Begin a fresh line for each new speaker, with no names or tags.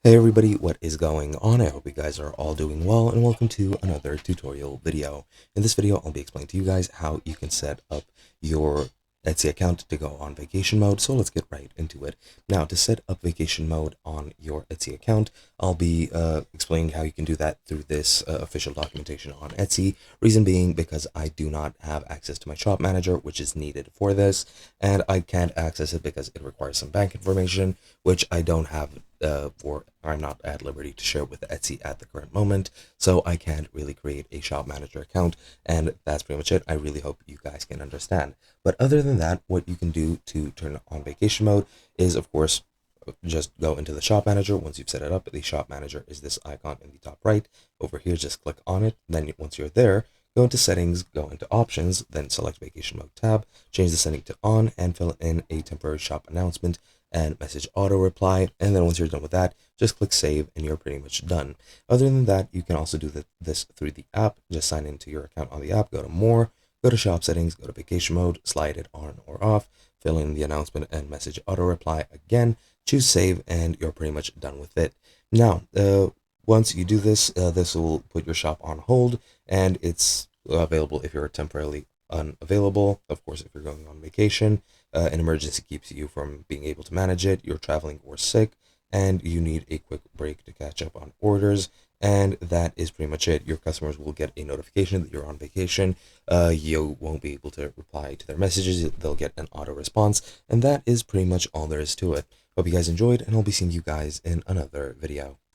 Hey everybody, what is going on? I hope you guys are all doing well and welcome to another tutorial video. In this video, I'll be explaining to you guys how you can set up your Etsy account to go on vacation mode. So let's get right into it. Now, to set up vacation mode on your Etsy account, I'll be explaining how you can do that through this official documentation on Etsy. Reason being because I do not have access to my shop manager, which is needed for this, and I can't access it because it requires some bank information, which I don't have or I'm not at liberty to share with Etsy at the current moment, so I can't really create a shop manager account, and that's pretty much it. I really hope you guys can understand. But other than that, what you can do to turn on vacation mode is, of course, just go into the shop manager. Once you've set it up, the shop manager is this icon in the top right. Over here, just click on it. Then once you're there, go into settings, go into options, then select vacation mode tab, change the setting to on, and fill in a temporary shop announcement and message auto reply. And then once you're done with that, just click save and you're pretty much done. Other than that, you can also do this through the app. Just sign into your account on the app, go to more, go to shop settings, go to vacation mode, slide it on or off, fill in the announcement and message auto reply again, choose save, and you're pretty much done with it. Now, once you do this, this will put your shop on hold, and it's available if you're temporarily unavailable. Of course, if you're going on vacation, an emergency keeps you from being able to manage it, you're traveling or sick, and you need a quick break to catch up on orders. And that is pretty much it. Your customers will get a notification that you're on vacation. You won't be able to reply to their messages. They'll get an auto response. And that is pretty much all there is to it. Hope you guys enjoyed, and I'll be seeing you guys in another video.